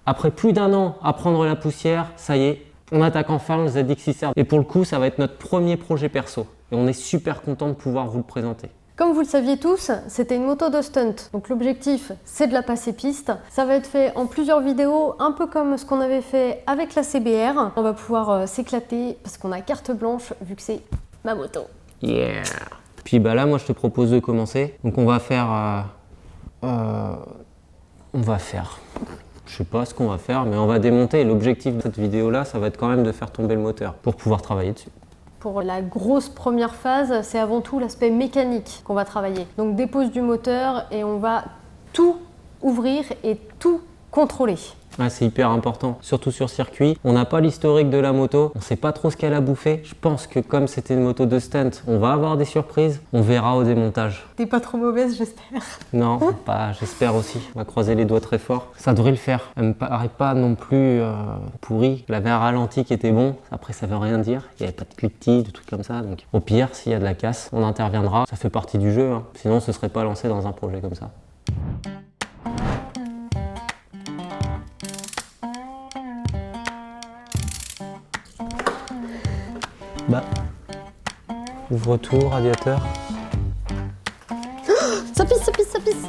Après plus d'1 an à prendre la poussière, ça y est, on attaque enfin le ZX6R. Et pour le coup, ça va être notre premier projet perso. Et on est super content de pouvoir vous le présenter. Comme vous le saviez tous, c'était une moto de stunt. Donc l'objectif, c'est de la passer piste. Ça va être fait en plusieurs vidéos, un peu comme ce qu'on avait fait avec la CBR. On va pouvoir s'éclater parce qu'on a carte blanche vu que c'est ma moto. Yeah! Puis bah là, moi, je te propose de commencer. Donc on va faire... Je sais pas ce qu'on va faire, mais on va démonter. L'objectif de cette vidéo-là, ça va être quand même de faire tomber le moteur pour pouvoir travailler dessus. Pour la grosse première phase, c'est avant tout l'aspect mécanique qu'on va travailler. Donc dépose du moteur et on va tout ouvrir et tout contrôler. Ah, c'est hyper important, surtout sur circuit. On n'a pas l'historique de la moto, on sait pas trop ce qu'elle a bouffé. Je pense que comme c'était une moto de stunt, on va avoir des surprises. On verra au démontage. T'es pas trop mauvaise, j'espère. Non, pas, j'espère aussi. On va croiser les doigts très fort. Ça devrait le faire. Elle me paraît pas non plus pourrie. Elle avait un ralenti qui était bon. Après, ça veut rien dire. Il n'y avait pas de cliquetis, de trucs comme ça. Donc, au pire, s'il y a de la casse, on interviendra. Ça fait partie du jeu. Hein. Sinon, ce serait pas lancé dans un projet comme ça. Bah, ouvre tout, radiateur. Ça pisse, ça pisse, ça pisse.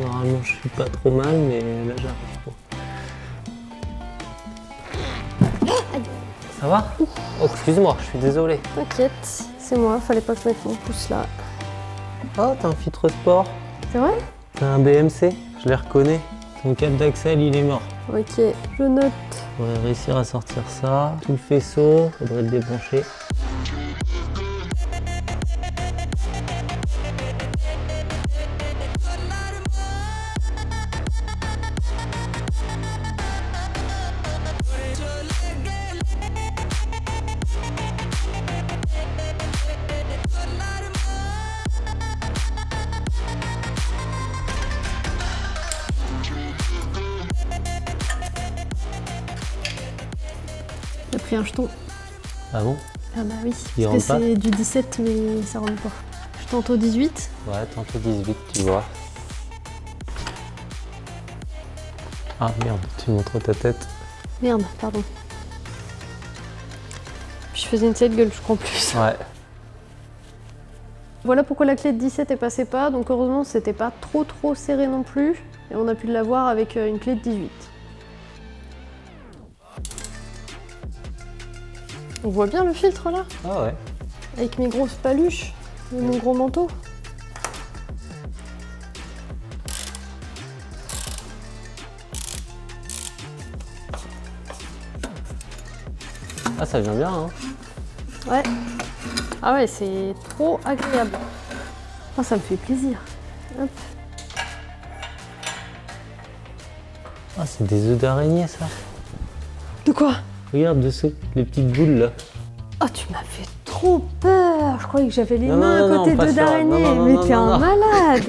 Normalement, je suis pas trop mal, mais là, j'arrive pas. Ça va? Oh, excuse-moi, je suis désolé. T'inquiète, c'est moi, fallait pas que je mette mon pouce là. Oh, t'as un filtre sport. C'est vrai? T'as un BMC, je les reconnais. Ton câble d'axel, il est mort. Ok, je note. On va réussir à sortir ça. Tout le faisceau, faudrait le débrancher. J'ai pris un jeton. Ah bon? Ah bah oui, Il parce que rentre pas? c'est du 17 mais ça rentre pas. Je tente au 18. Ouais, tantôt 18, tu vois. Ah merde, tu montres ta tête. Merde, pardon. Je faisais une sale gueule, je crois en plus. Ouais. Voilà pourquoi la clé de 17 est passée pas, donc heureusement c'était pas trop serré non plus, et on a pu l'avoir avec une clé de 18. On voit bien le filtre là, Ah ouais. avec mes grosses paluches et mon gros manteau. Ah, ça vient bien, hein. Ouais. Ah ouais, c'est trop agréable. Oh, ça me fait plaisir. Hop. Ah, c'est des œufs d'araignée, ça. De quoi? Regarde dessous, les petites boules là. Oh, tu m'as fait trop peur. Je croyais que j'avais les Non, mains non, à non, côté pas d'œufs sur- d'araignée. non, non, Mais non, t'es non, un non. malade.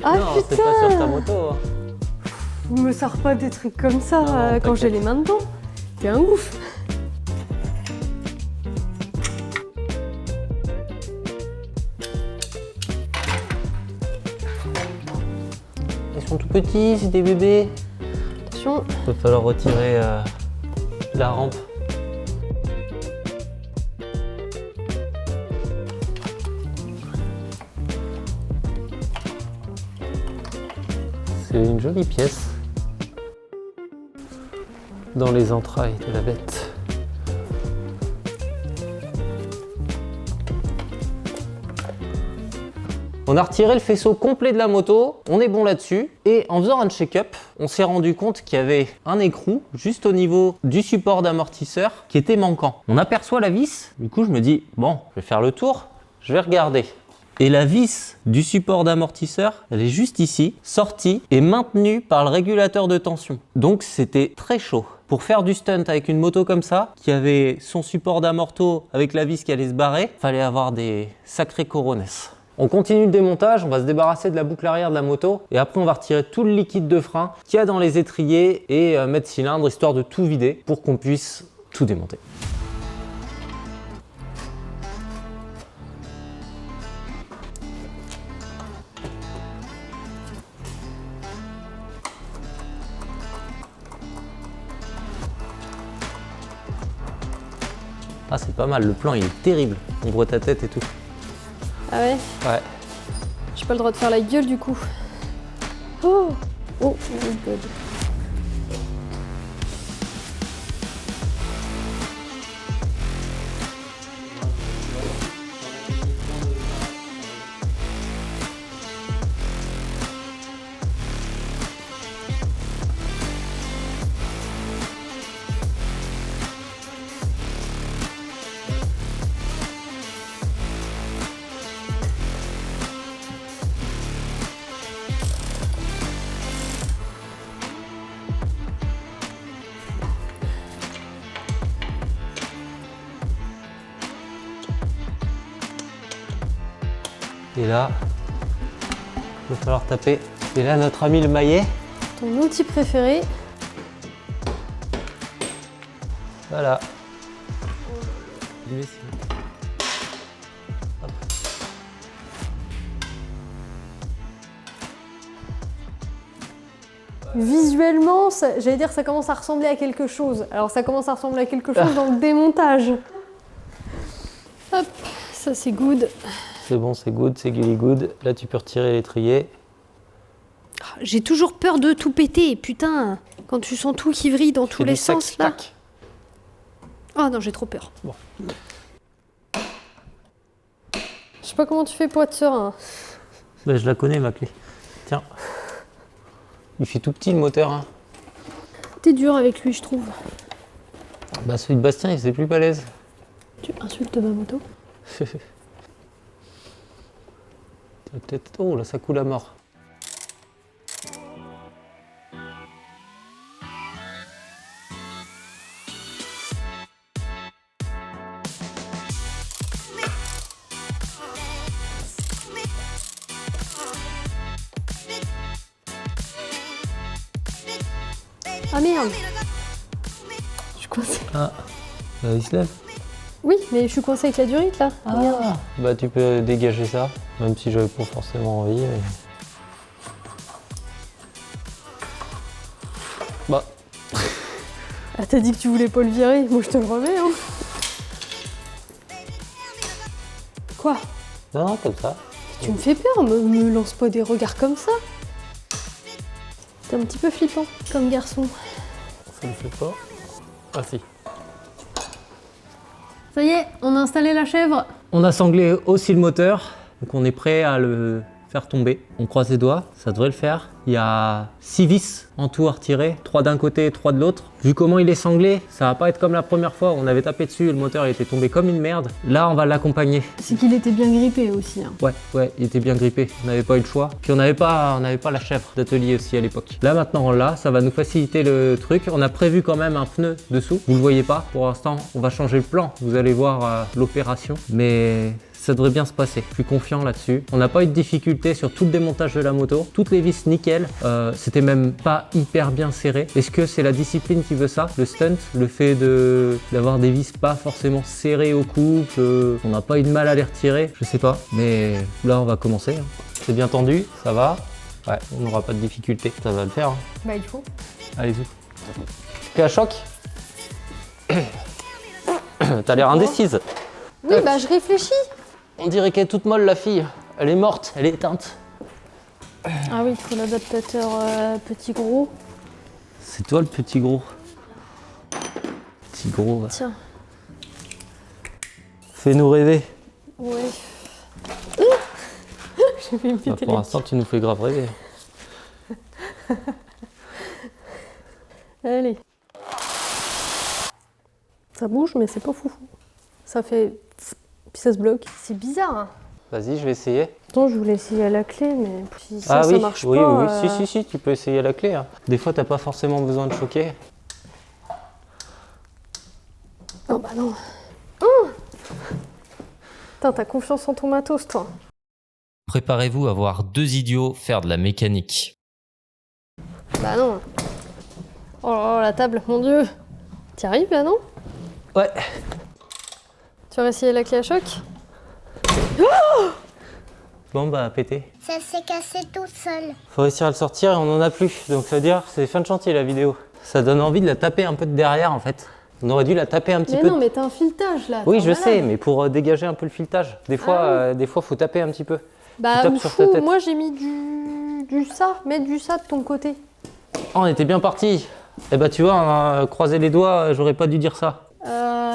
Ah non, c'est pas sur ta putain. moto. Hein. Me sors pas des trucs comme ça Non, non, quand j'ai t'inquiète. les mains dedans. T'es un ouf. Ils sont tout petits, c'est des bébés. Attention. Il va falloir retirer la rampe. C'est une jolie pièce. Dans les entrailles de la bête. On a retiré le faisceau complet de la moto, on est bon là-dessus. Et en faisant un check-up, on s'est rendu compte qu'il y avait un écrou juste au niveau du support d'amortisseur qui était manquant. On aperçoit la vis, du coup je me dis, bon, je vais faire le tour, je vais regarder. Et la vis du support d'amortisseur, elle est juste ici, sortie et maintenue par le régulateur de tension. Donc c'était très chaud. Pour faire du stunt avec une moto comme ça, qui avait son support d'amorto avec la vis qui allait se barrer, fallait avoir des sacrés corones. On continue le démontage, on va se débarrasser de la boucle arrière de la moto et après on va retirer tout le liquide de frein qu'il y a dans les étriers et mettre cylindre histoire de tout vider pour qu'on puisse tout démonter. Ah, c'est pas mal, le plan il est terrible. On voit ta tête et tout. Ah ouais? Ouais. J'ai pas le droit de faire la gueule du coup. Oh! Oh my god. Et là, il va falloir taper. Et là, notre ami le maillet. Ton outil préféré. Voilà. Hop. Visuellement, j'allais dire ça commence à ressembler à quelque chose. Alors ça commence à ressembler à quelque chose dans le démontage. Hop, ça c'est good. C'est bon, c'est good, c'est gully good. Là, tu peux retirer l'étrier. J'ai toujours peur de tout péter, putain. Quand tu sens tout qui vrille dans tous les sens là. Oh non, j'ai trop peur. Bon. Je sais pas comment tu fais pour être serein. Bah, je la connais, ma clé. Tiens. Il fait tout petit le moteur. Hein. T'es dur avec lui, je trouve. Bah, celui de Bastien, il c'est plus balèze. Tu insultes ma moto? Peut-être. Oh, là, ça coule à mort. Ah merde. Je suis coincée. Ah, bah, il se lève. Oui, mais je suis coincée avec la durite là. Regarde. Bah, tu peux dégager ça, même si j'avais pas forcément envie. Mais... Bah. Ah, t'as dit que tu voulais pas le virer, moi je te le remets hein. Quoi? Non, non, comme ça. Tu me fais peur, me lance pas des regards comme ça. T'es un petit peu flippant comme garçon. Ça le fait pas. Ah si. Ça y est, on a installé la chèvre. On a sanglé aussi le moteur, donc on est prêt à le faire tomber. On croise les doigts, ça devrait le faire. Il y a 6 vis en tout à retirer, 3 d'un côté et 3 de l'autre. Vu comment il est sanglé, ça va pas être comme la première fois, on avait tapé dessus et le moteur il était tombé comme une merde. Là, on va l'accompagner. C'est qu'il était bien grippé aussi. Hein. Ouais, il était bien grippé, on n'avait pas eu le choix. Puis on n'avait pas la chèvre d'atelier aussi à l'époque. Là maintenant on l'a, ça va nous faciliter le truc. On a prévu quand même un pneu dessous, vous le voyez pas. Pour l'instant, on va changer le plan, vous allez voir l'opération. Mais ça devrait bien se passer, je suis confiant là-dessus. On n'a pas eu de difficulté sur tout le démontage de la moto. Toutes les vis nickel, c'était même pas hyper bien serré. Est-ce que c'est la discipline qui veut ça, le stunt? Le fait d'avoir des vis pas forcément serrées au cou, qu'on n'a pas eu de mal à les retirer? Je sais pas, mais là on va commencer. Hein. C'est bien tendu, ça va. Ouais, on n'aura pas de difficulté, ça va le faire. Hein. Bah il faut. Allez-y. T'es à choc? T'as l'air indécise. Oui, bah je réfléchis. On dirait qu'elle est toute molle la fille. Elle est morte, elle est éteinte. Ah oui, il faut l'adaptateur petit gros. C'est toi le petit gros. Petit gros. Tiens. Fais-nous rêver. Ouais. J'ai fait me péter Pour l'instant, tu nous fais grave rêver. Allez. Ça bouge, mais c'est pas fou. Ça fait... Puis ça se bloque. C'est bizarre. Hein. Vas-y, je vais essayer. Attends, je voulais essayer à la clé, mais si ça, oui, ça marche oui, pas... oui, si, tu peux essayer à la clé. Hein. Des fois, t'as pas forcément besoin de choquer. Oh bah non. Oh Putain, t'as confiance en ton matos, toi. Préparez-vous à voir 2 idiots faire de la mécanique. Bah non. Oh là là, la table, mon dieu. T'y arrives là, non? Ouais. Tu vas essayer la clé à choc? Bon, bah, pété. Ça s'est cassé tout seul. Faut réussir à le sortir et on en a plus. Donc, ça veut dire, c'est fin de chantier la vidéo. Ça donne envie de la taper un peu de derrière en fait. On aurait dû la taper un petit Mais peu. non, mais t'as un filetage là. Oui, t'es je un sais, malade. mais pour dégager un peu le filetage. Des fois, faut taper un petit peu. Bah, tapes sur ta tête. moi j'ai mis du ça. Mets du ça de ton côté. Oh, on était bien parti. Eh bah, tu vois, on a croisé les doigts, j'aurais pas dû dire ça.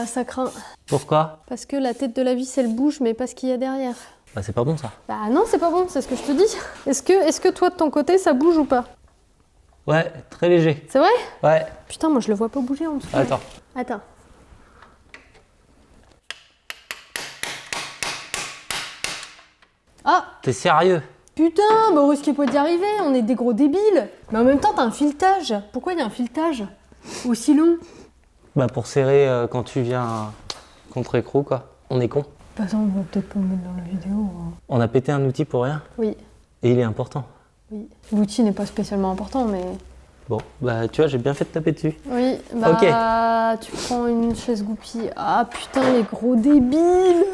Ça craint. Pourquoi? Parce que la tête de la vis, elle bouge, mais pas ce qu'il y a derrière. Bah, c'est pas bon ça. Bah non, c'est pas bon, c'est ce que je te dis. Est-ce que toi, de ton côté, ça bouge ou pas? Ouais, très léger. C'est vrai? Ouais. Putain, moi je le vois pas bouger en dessous. Attends. Attends. Ah! T'es sérieux? Putain, mais on risquait pas d'y arriver, on est des gros débiles. Mais en même temps, t'as un filetage. Pourquoi il y a un filetage aussi long? Bah, pour serrer quand tu viens contre écrou, quoi. On est con. Bah ça, on va peut-être pas le mettre dans la vidéo. On a pété un outil pour rien. Oui, Et il est important. oui. L'outil n'est pas spécialement important, mais... Bon, bah, tu vois, j'ai bien fait de taper dessus. Oui, bah tu prends une chaise goupille. Ah putain, les gros débiles.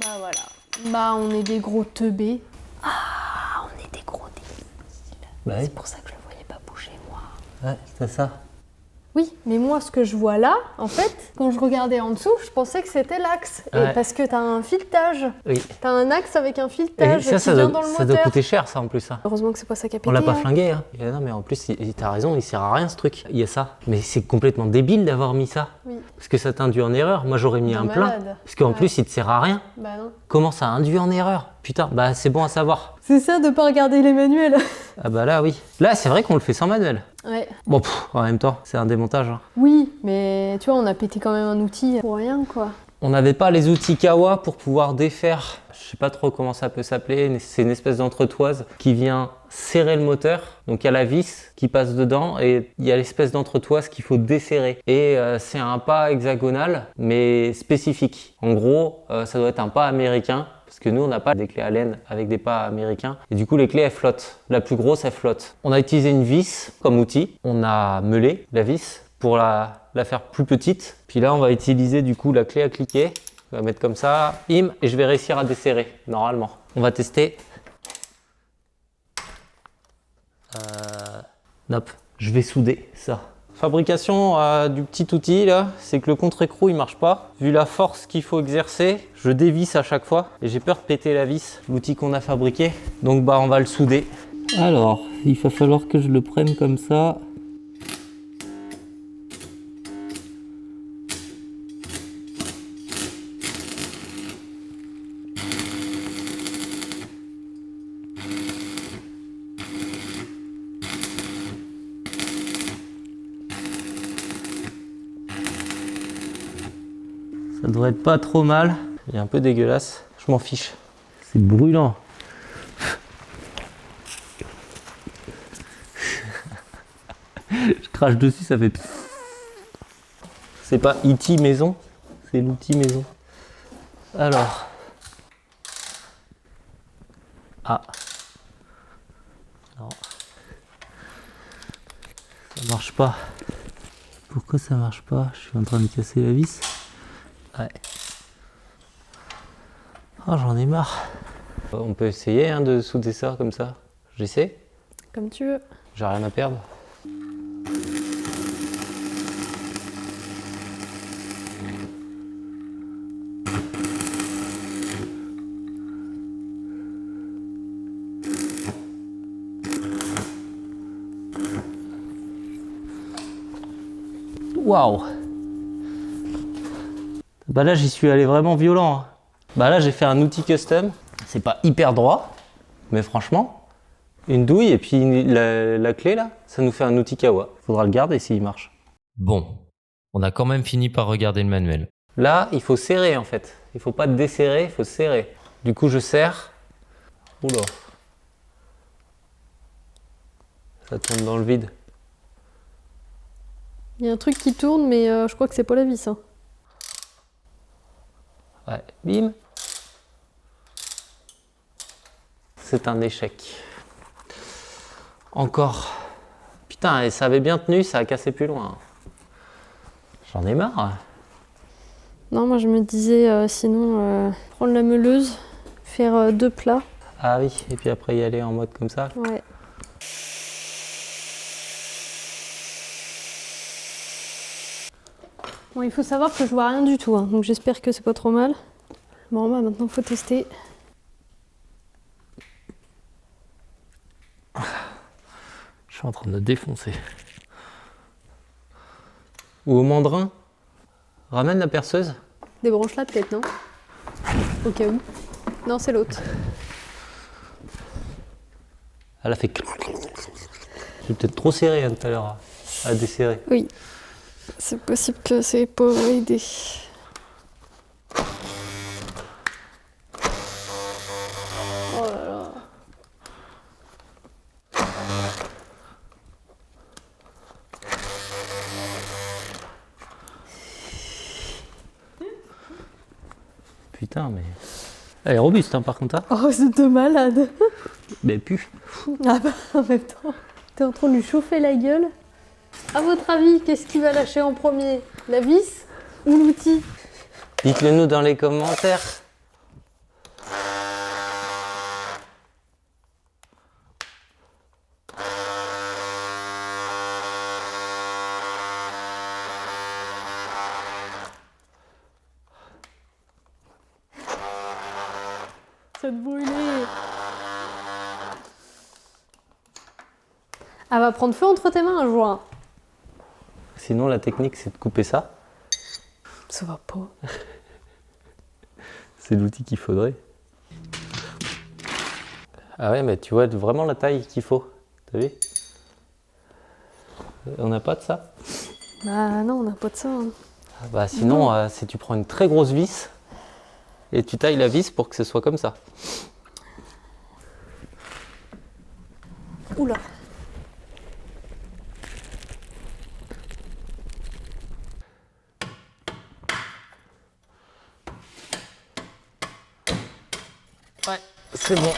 Bah voilà. Bah on est des gros teubés. Ah, on est des gros débiles. Bah oui. C'est pour ça que je le voyais pas bouger, moi. Ouais, c'est ça. Oui, mais moi, ce que je vois là, en fait, quand je regardais en dessous, je pensais que c'était l'axe. Et Ouais. parce que t'as un filetage. Oui. T'as un axe avec un Et filetage qui ça vient doit, dans le ça doit moteur. coûter cher, ça, en plus. Hein. Heureusement que c'est pas ça qui a pété. On l'a pas hein. flingué, hein. Et non, mais en plus, t'as raison, il sert à rien, ce truc. Il y a ça. Mais c'est complètement débile d'avoir mis ça. Oui. Parce que ça t'induit en erreur. Moi, j'aurais mis De un plein. malade. Parce qu'en Ouais. plus, il te sert à rien. Bah non. Comment ça induit en erreur? Putain, bah, c'est bon à savoir. C'est ça de pas regarder les manuels. Ah bah là, oui. Là, c'est vrai qu'on le fait sans manuel. Ouais. Bon, en même temps, c'est un démontage. Hein. Oui, mais tu vois, on a pété quand même un outil pour rien, quoi. On n'avait pas les outils Kawa pour pouvoir défaire, je sais pas trop comment ça peut s'appeler, c'est une espèce d'entretoise qui vient serrer le moteur. Donc il y a la vis qui passe dedans et il y a l'espèce d'entretoise qu'il faut desserrer. Et c'est un pas hexagonal mais spécifique. En gros, ça doit être un pas américain. Parce que nous, on n'a pas des clés à laine avec des pas américains. Et du coup, les clés, elles flottent. La plus grosse, elle flotte. On a utilisé une vis comme outil. On a meulé la vis pour la faire plus petite. Puis là, on va utiliser du coup la clé à cliquer. On va mettre comme ça, bim, et je vais réussir à desserrer, normalement. On va tester. Hop, je vais souder ça. Fabrication du petit outil là, c'est que le contre-écrou il marche pas. Vu la force qu'il faut exercer, je dévisse à chaque fois et j'ai peur de péter la vis, l'outil qu'on a fabriqué. Donc bah on va le souder. Alors, il va falloir que je le prenne comme ça. Ça devrait être pas trop mal. Il est un peu dégueulasse. Je m'en fiche. C'est brûlant. Je crache dessus, ça fait... C'est pas E.T. maison, c'est l'outil maison. Alors... Ah. Non. Ça marche pas. Pourquoi ça marche pas? Je suis en train de casser la vis. Ouais. Oh, j'en ai marre. On peut essayer hein, de souder ça comme ça. J'essaie. Comme tu veux. J'ai rien à perdre. Waouh! Bah là j'y suis allé vraiment violent. Hein. Bah là j'ai fait un outil custom. C'est pas hyper droit, mais franchement, une douille et puis la clé là, ça nous fait un outil Kawa. Faudra le garder s'il marche. Bon, on a quand même fini par regarder le manuel. Là il faut serrer en fait. Il faut pas desserrer, il faut serrer. Du coup je serre. Oula. Ça tourne dans le vide. Il y a un truc qui tourne, mais je crois que c'est pas la vis. Hein. Ouais, bim. C'est un échec. Encore. Putain, et ça avait bien tenu, ça a cassé plus loin. J'en ai marre. Non, moi je me disais sinon prendre la meuleuse, faire 2 plats. Ah oui, et puis après y aller en mode comme ça. Ouais. Bon, il faut savoir que je vois rien du tout, hein, donc j'espère que c'est pas trop mal. Bon, bah maintenant, faut tester. Je suis en train de défoncer. Ou au mandrin. Ramène la perceuse. Débranche-la peut-être, non? Au cas où. Non, c'est l'autre. Elle a fait. J'ai peut-être trop serré hein, tout à l'heure à desserrer. Oui. C'est possible que c'est pas aidé. Oh là là. Putain, mais. Elle est robuste hein, par contre. Hein. Oh, c'est de malade. Mais pu. Ah bah, en même temps, t'es en train de lui chauffer la gueule. À votre avis, qu'est-ce qui va lâcher en premier? La vis ou l'outil? Dites-le nous dans les commentaires. Ça te brûler. Elle va prendre feu entre tes mains un jour. Sinon, la technique, c'est de couper ça. Ça va pas. C'est l'outil qu'il faudrait. Ah ouais, mais tu vois vraiment la taille qu'il faut. T'as vu? On n'a pas de ça? Bah non, on n'a pas de ça. Hein. Ah bah sinon, si tu prends une très grosse vis et tu tailles la vis pour que ce soit comme ça. Oula. Ouais, c'est bon.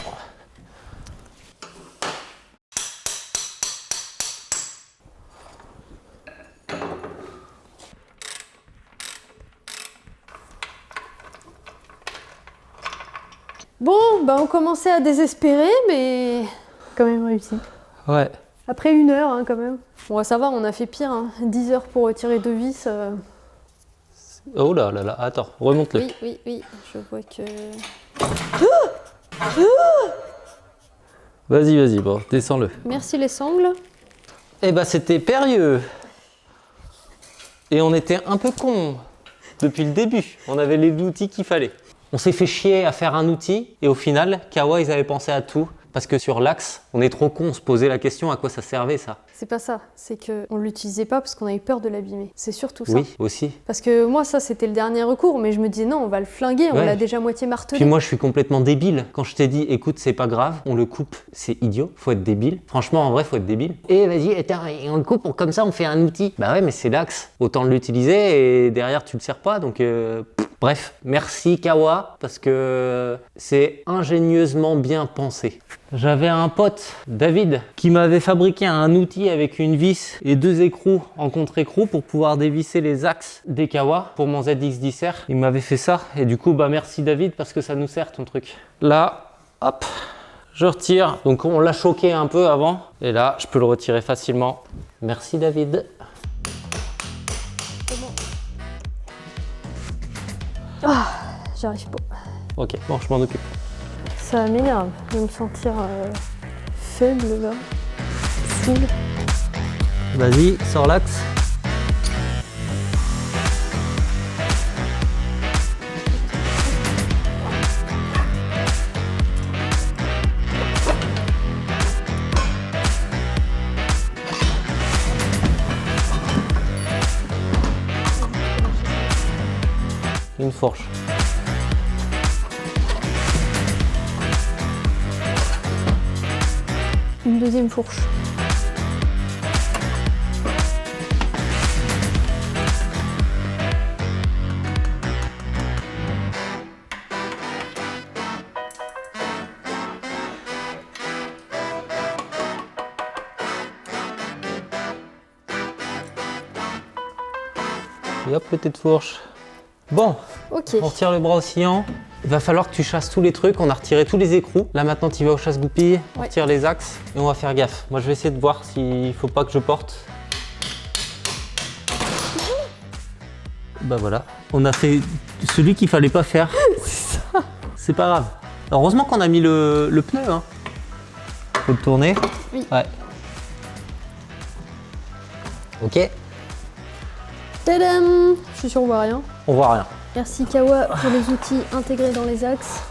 Bon, bah on commençait à désespérer, mais quand même réussi. Ouais. Après 1 heure, hein, quand même. Bon, ça va, on a fait pire. Hein. 10 heures pour retirer 2 vis. Oh là là là, attends, remonte-le. Oui, oui, oui. Je vois que... Vas-y, vas-y, bon, descends-le. Merci les sangles. Eh bah c'était périlleux. Et on était un peu cons depuis le début. On avait les outils qu'il fallait. On s'est fait chier à faire un outil et au final, Kawa, ils avaient pensé à tout. Parce que sur l'axe, on est trop con, on se posait la question à quoi ça servait ça. C'est pas ça, c'est qu'on l'utilisait pas parce qu'on avait peur de l'abîmer. C'est surtout ça. Oui, aussi. Parce que moi, ça, c'était le dernier recours, mais je me disais non, on va le flinguer, on Ouais. l'a déjà moitié martelé. Puis moi, je suis complètement débile. Quand je t'ai dit, écoute, c'est pas grave, on le coupe, c'est idiot, faut être débile. Franchement, en vrai, faut être débile. Et vas-y, attends, et on le coupe, comme ça, on fait un outil. Bah ouais, mais c'est l'axe. Autant l'utiliser et derrière, tu le sers pas, donc... Bref, merci Kawa, parce que c'est ingénieusement bien pensé. J'avais un pote, David, qui m'avait fabriqué un outil avec une vis et 2 écrous en contre-écrou pour pouvoir dévisser les axes des Kawa pour mon ZX10R. Il m'avait fait ça et du coup, bah merci David parce que ça nous sert ton truc. Là, hop, je retire. Donc on l'a choqué un peu avant et là, je peux le retirer facilement. Merci David. J'arrive pas. Ok, bon, je m'en occupe. Ça m'énerve de me sentir faible là. Saoule. Vas-y, sors l'axe. Une fourche. Une deuxième fourche. Et hop, petite fourche. Bon, Ok. on retire le bras oscillant. Il va falloir que tu chasses tous les trucs. On a retiré tous les écrous. Là maintenant, tu vas au chasse-goupilles, on Ouais. retire les axes et on va faire gaffe. Moi, je vais essayer de voir s'il faut pas que je porte. Bah voilà, on a fait celui qu'il fallait pas faire. C'est ça. C'est pas grave. Heureusement qu'on a mis le pneu. Hein. Faut le tourner. Oui. Ouais. Ok. Tadam! Je suis sûr qu'on voit rien. On voit rien. Merci Kawa pour les outils intégrés dans les axes.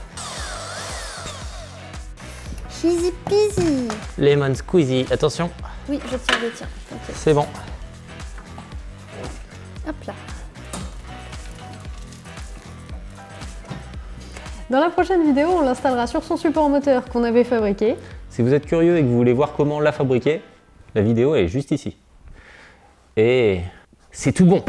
Easy peasy. Lemon squeezy. Attention, Oui, je tiens. Ok. c'est bon. Hop là. Dans la prochaine vidéo, on l'installera sur son support moteur qu'on avait fabriqué. Si vous êtes curieux et que vous voulez voir comment on l'a fabriqué, la vidéo est juste ici. Et c'est tout bon.